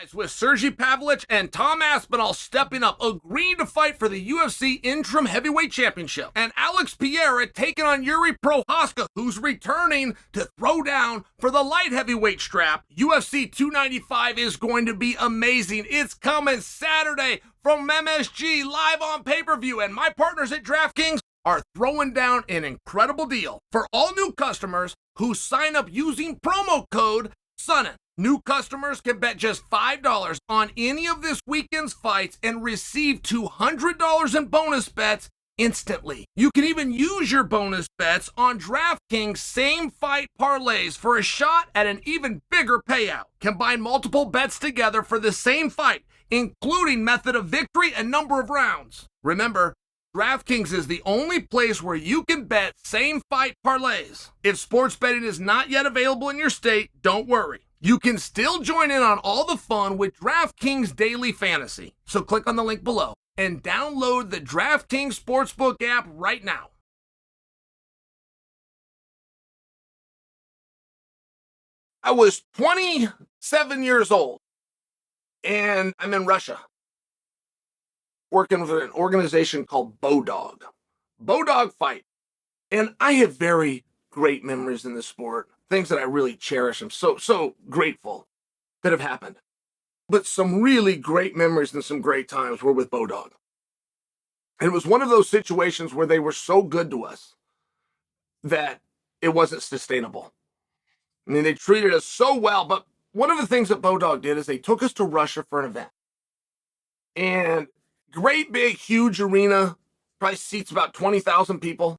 guys, with Sergey Pavlich and Tom Aspinall stepping up, agreeing to fight for the UFC Interim Heavyweight Championship. And Alex Pereira taking on Yuri Prohaska, who's returning to throw down for the light heavyweight strap. UFC 295 is going to be amazing. It's coming Saturday from MSG, live on pay-per-view. And my partners at DraftKings are throwing down an incredible deal for all new customers who sign up using promo code Sonnen. New customers can bet just $5 on any of this weekend's fights and receive $200 in bonus bets instantly. You can even use your bonus bets on DraftKings same fight parlays for a shot at an even bigger payout. Combine multiple bets together for the same fight, including method of victory and number of rounds. Remember, DraftKings is the only place where you can bet same fight parlays. If sports betting is not yet available in your state, don't worry. You can still join in on all the fun with DraftKings Daily Fantasy. So click on the link below and download the DraftKings Sportsbook app right now. I was 27 years old and I'm in Russia working with an organization called Bodog Fight. And I have very great memories in this sport. Things that I really cherish. I'm so grateful that have happened. But some really great memories and some great times were with Bodog. And it was one of those situations where they were so good to us that it wasn't sustainable. I mean, they treated us so well, but one of the things that Bodog did is they took us to Russia for an event. And great big, huge arena, probably seats about 20,000 people.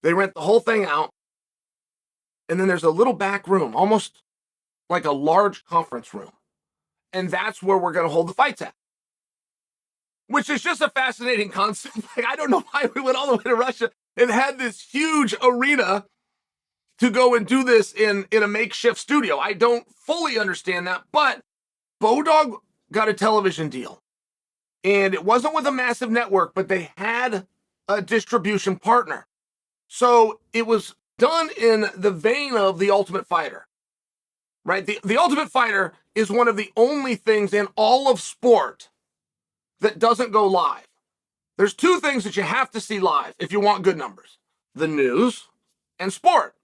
They rent the whole thing out. And then there's a little back room, almost like a large conference room. And that's where we're going to hold the fights at. Which is just a fascinating concept. Like, I don't know why we went all the way to Russia and had this huge arena to go and do this in a makeshift studio. I don't fully understand that, but Bodog got a television deal. And it wasn't with a massive network, but they had a distribution partner. So it was done in the vein of The Ultimate Fighter, right? The Ultimate Fighter is one of the only things in all of sport that doesn't go live. There's two things that you have to see live if you want good numbers: the news and sport.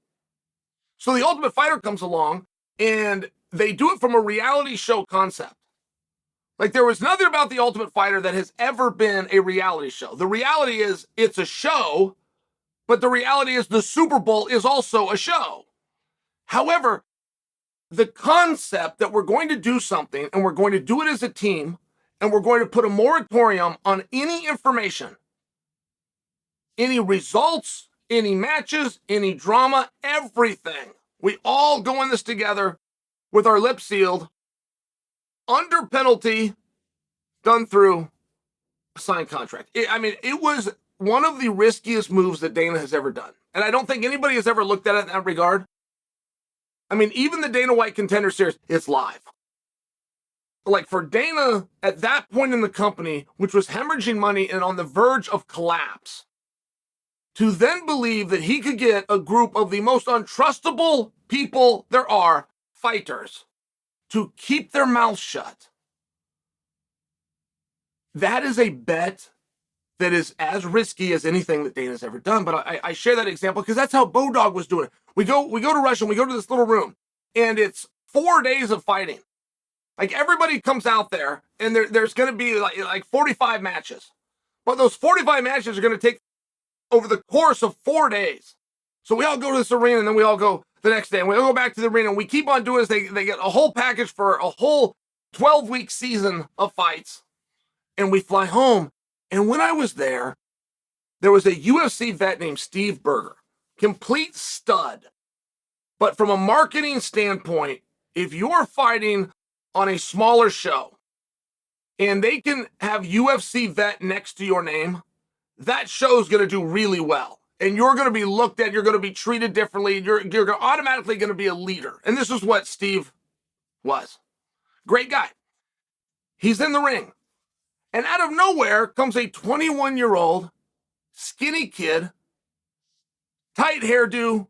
So The Ultimate Fighter comes along and they do it from a reality show concept. Like, there was nothing about The Ultimate Fighter that has ever been a reality show. The reality is it's a show, but the reality is the Super Bowl is also a show. However, the concept that we're going to do something and we're going to do it as a team and we're going to put a moratorium on any information, any results, any matches, any drama, everything. We all go in this together with our lips sealed, under penalty, done through a signed contract. It was one of the riskiest moves that Dana has ever done. And I don't think anybody has ever looked at it in that regard. I mean, even the Dana White Contender Series, it's live. Like, for Dana, at that point in the company, which was hemorrhaging money and on the verge of collapse, to then believe that he could get a group of the most untrustable people there are, fighters, to keep their mouths shut. That is a bet that is as risky as anything that Dana's ever done. But I share that example because that's how Bodog was doing it. We go to Russia and we go to this little room and it's 4 days of fighting. Like, everybody comes out there and there's going to be like 45 matches. But those 45 matches are going to take over the course of 4 days. So we all go to this arena and then we all go the next day and we all go back to the arena and we keep on doing this. They get a whole package for a whole 12-week season of fights. And we fly home. And when I was there was a UFC vet named Steve Berger, complete stud. But from a marketing standpoint, if you're fighting on a smaller show and they can have UFC vet next to your name, that show's going to do really well. And you're going to be looked at, you're going to be treated differently, you're automatically going to be a leader. And this is what Steve was. Great guy. He's in the ring. And out of nowhere comes a 21-year-old skinny kid, tight hairdo,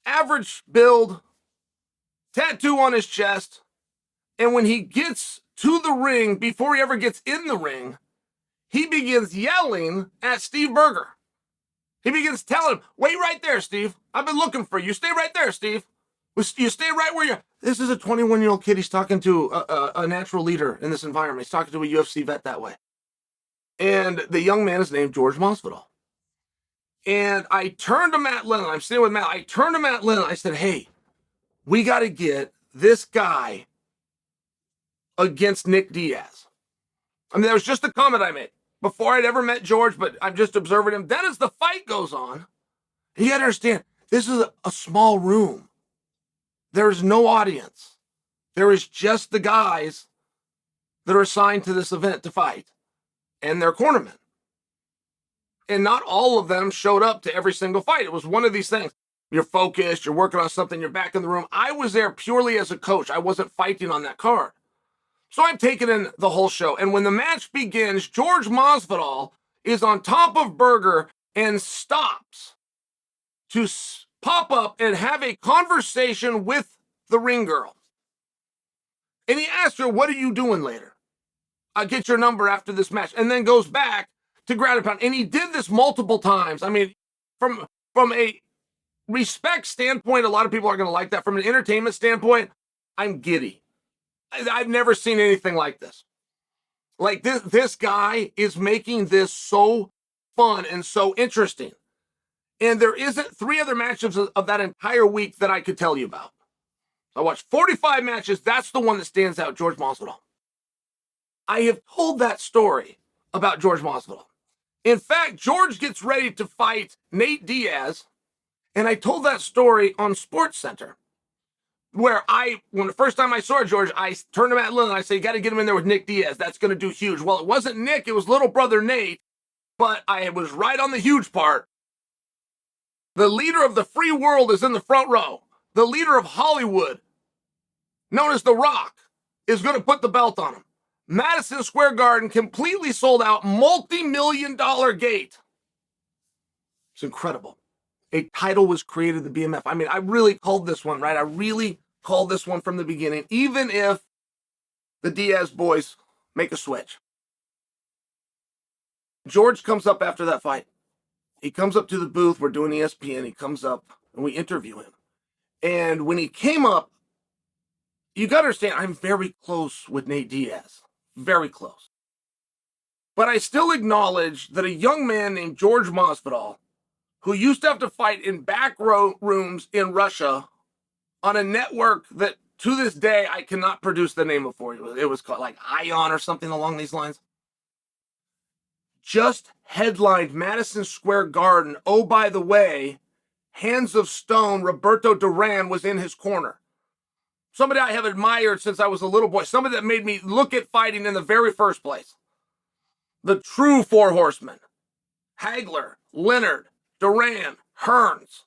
average build, tattoo on his chest, And when he gets to the ring, before he ever gets in the ring, he begins yelling at Steve Berger. He begins telling him, wait right there, Steve. I've been looking for you. Stay right there, Steve. You stay right where you're. This is a 21-year-old kid. He's talking to a natural leader in this environment. He's talking to a UFC vet that way. And the young man is named Jorge Masvidal. And I turned to Matt Lennon. I'm sitting with Matt. I turned to Matt Lennon. I said, hey, we got to get this guy against Nick Diaz. I mean, that was just a comment I made before I'd ever met George, but I'm just observing him. Then as the fight goes on, you got to understand, this is a small room. There is no audience. There is just the guys that are assigned to this event to fight and their cornermen. And not all of them showed up to every single fight. It was one of these things. You're focused, you're working on something, you're back in the room. I was there purely as a coach. I wasn't fighting on that card. So I'm taking in the whole show. And when the match begins, Jorge Masvidal is on top of Berger and stops to pop up and have a conversation with the ring girl. And he asks her, what are you doing later? I'll get your number after this match. And then goes back to ground and pound. And he did this multiple times. I mean, from a respect standpoint, a lot of people are going to like that. From an entertainment standpoint, I'm giddy. I've never seen anything like this. Like this guy is making this so fun and so interesting. And there isn't 3 other matches of that entire week that I could tell you about. I watched 45 matches. That's the one that stands out, Jorge Masvidal. I have told that story about Jorge Masvidal. In fact, George gets ready to fight Nate Diaz, and I told that story on SportsCenter, where when the first time I saw George, I turned to Matt Lynn and I said, you got to get him in there with Nick Diaz. That's going to do huge. Well, it wasn't Nick. It was little brother Nate, but I was right on the huge part. The leader of the free world is in the front row. The leader of Hollywood, known as The Rock, is going to put the belt on him. Madison Square Garden, completely sold out, multi-million-dollar gate. It's incredible. A title was created at the BMF. I mean, I really called this one, right? I really called this one from the beginning, even if the Diaz boys make a switch. George comes up after that fight. He comes up to the booth. We're doing ESPN. He comes up and we interview him. And when he came up, you got to understand, I'm very close with Nate Diaz. Very close. But I still acknowledge that a young man named Jorge Masvidal, who used to have to fight in back rooms in Russia on a network that to this day I cannot produce the name of for you. It was called like Ion or something along these lines. Just headlined Madison Square Garden. Oh, by the way, Hands of Stone, Roberto Duran was in his corner. Somebody I have admired since I was a little boy. Somebody that made me look at fighting in the very first place. The true 4 horsemen. Hagler, Leonard, Duran, Hearns.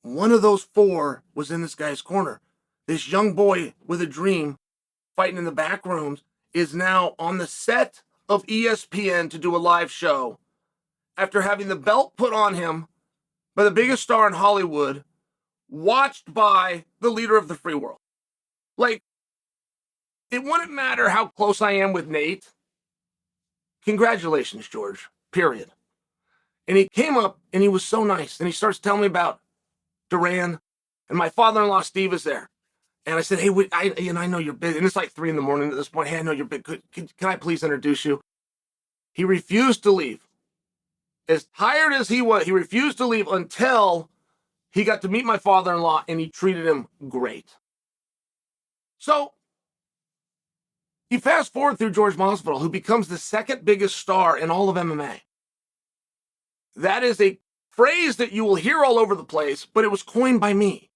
One of those 4 was in this guy's corner. This young boy with a dream fighting in the back rooms is now on the set of ESPN to do a live show after having the belt put on him by the biggest star in Hollywood, watched by the leader of the free world. Like, it wouldn't matter how close I am with Nate. Congratulations, George. Period. And he came up and he was so nice. And he starts telling me about Duran. And my father-in-law, Steve, is there. And I said, hey, I know you're big. And it's like 3 a.m. at this point. Hey, I know you're big. Can I please introduce you? He refused to leave. As tired as he was, he refused to leave until he got to meet my father-in-law and he treated him great. So you fast forward through Jorge Masvidal, who becomes the 2nd biggest star in all of MMA. That is a phrase that you will hear all over the place, but it was coined by me.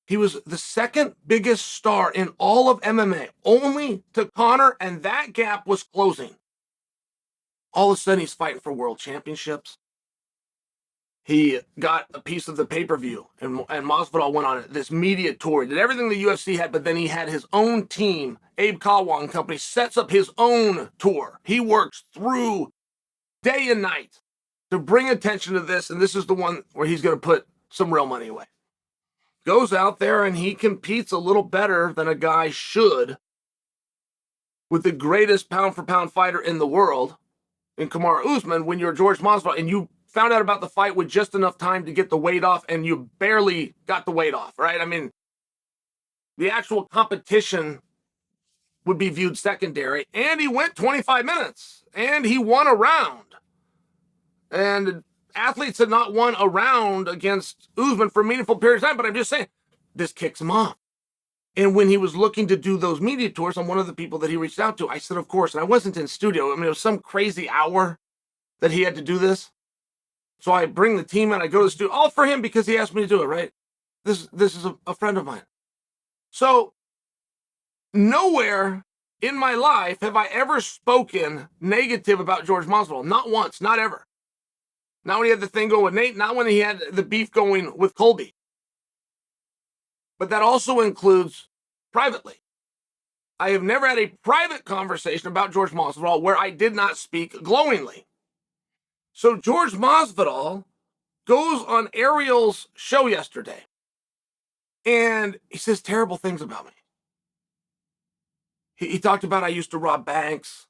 He was the 2nd biggest star in all of MMA, only to Conor, and that gap was closing. All of a sudden, he's fighting for world championships. He got a piece of the pay-per-view, and Masvidal went on this media tour. He did everything the UFC had, but then he had his own team. Abe Kawa and company sets up his own tour. He works through day and night to bring attention to this, and this is the one where he's going to put some real money away. goes out there and he competes a little better than a guy should with the greatest pound-for-pound fighter in the world, in Kamaru Usman, when you're Jorge Masvidal and you found out about the fight with just enough time to get the weight off and you barely got the weight off, right? I mean, the actual competition would be viewed secondary, and he went 25 minutes and he won a round. And athletes had not won a round against Usman for a meaningful period of time, but I'm just saying, this kicks him off. And when he was looking to do those media tours, I'm one of the people that he reached out to. I said, of course, and I wasn't in studio. I mean, it was some crazy hour that he had to do this. So I bring the team in, I go to the studio, all for him because he asked me to do it, right? This is a friend of mine. So nowhere in my life have I ever spoken negative about Jorge Masvidal. Not once, not ever. Not when he had the thing going with Nate, not when he had the beef going with Colby. But that also includes privately. I have never had a private conversation about Jorge Masvidal where I did not speak glowingly. So Jorge Masvidal goes on Ariel's show yesterday, and he says terrible things about me. He talked about I used to rob banks.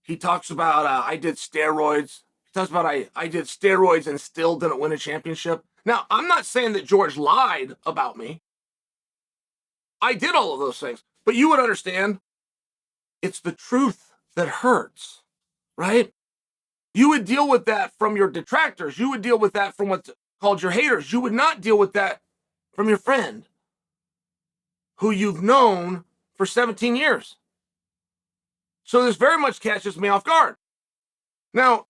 He talks about I did steroids. He talks about I did steroids and still didn't win a championship. Now, I'm not saying that George lied about me. I did all of those things. But you would understand, it's the truth that hurts, right? You would deal with that from your detractors. You would deal with that from what's called your haters. You would not deal with that from your friend who you've known for 17 years. So this very much catches me off guard. Now,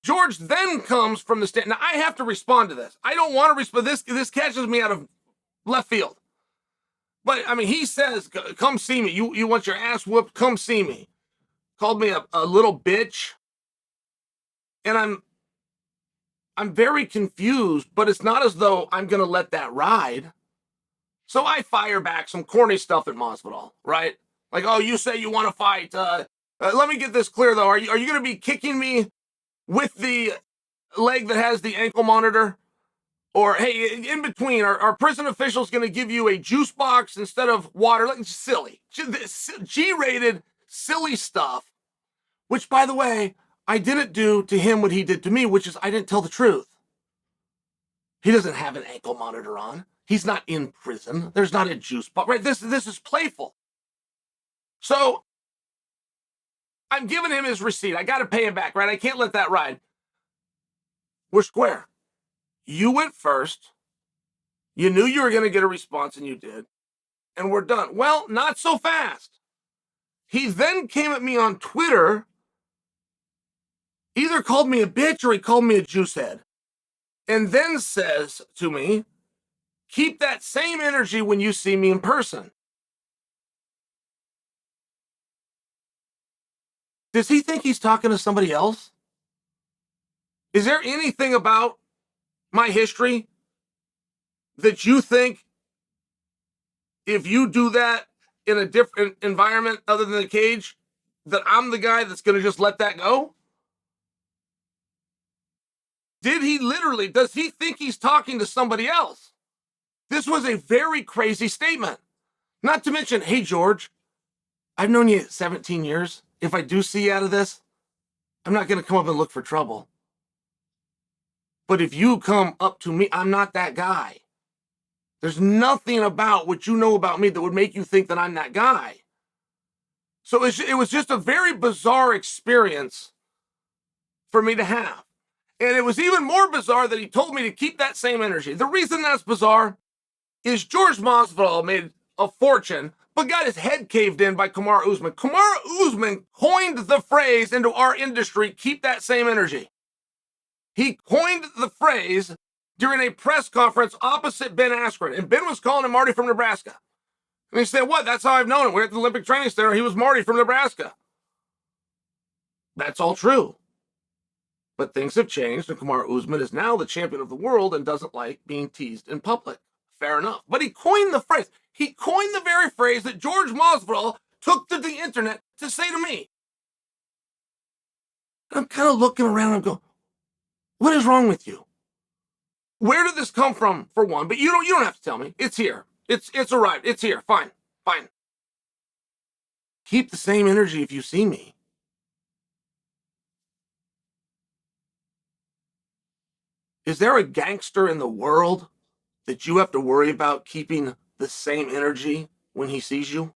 George then comes from the stand. Now, I have to respond to this. I don't want to respond. This catches me out of left field. But, I mean, he says, come see me. You want your ass whooped? Come see me. Called me a little bitch. And I'm very confused, but it's not as though I'm going to let that ride. So I fire back some corny stuff at Masvidal, right? Like, oh, you say you want to fight. Let me get this clear, though. Are you going to be kicking me with the leg that has the ankle monitor? Or, hey, in between, are prison officials going to give you a juice box instead of water? Like, silly. G-rated, silly stuff. Which, by the way, I didn't do to him what he did to me, which is I didn't tell the truth. He doesn't have an ankle monitor on. He's not in prison. There's not a juice box, right? This is playful. So I'm giving him his receipt. I got to pay him back, right? I can't let that ride. We're square. You went first. You knew you were going to get a response, and you did. And we're done. Well, not so fast. He then came at me on Twitter, either called me a bitch or he called me a juice head, and then says to me, keep that same energy when you see me in person. Does he think he's talking to somebody else? Is there anything about my history that you think if you do that in a different environment other than the cage, that I'm the guy that's going to just let that go? Does he think he's talking to somebody else? This was a very crazy statement. Not to mention, hey, George, I've known you 17 years. If I do see you out of this, I'm not going to come up and look for trouble. But if you come up to me, I'm not that guy. There's nothing about what you know about me that would make you think that I'm that guy. So it was just a very bizarre experience for me to have. And it was even more bizarre that he told me to keep that same energy. The reason that's bizarre is Jorge Masvidal made a fortune, but got his head caved in by Kamaru Usman. Kamaru Usman coined the phrase into our industry, keep that same energy. He coined the phrase during a press conference opposite Ben Askren. And Ben was calling him Marty from Nebraska. And he said, what? That's how I've known him. We're at the Olympic Training Center. He was Marty from Nebraska. That's all true. But things have changed, and Kamaru Usman is now the champion of the world and doesn't like being teased in public. Fair enough. But he coined the phrase. He coined the very phrase that Jorge Masvidal took to the internet to say to me. And I'm kind of looking around and going, what is wrong with you? Where did this come from, for one? But you don't have to tell me. It's here. It's arrived. It's here. Fine. Fine. Keep the same energy if you see me. Is there a gangster in the world that you have to worry about keeping the same energy when he sees you?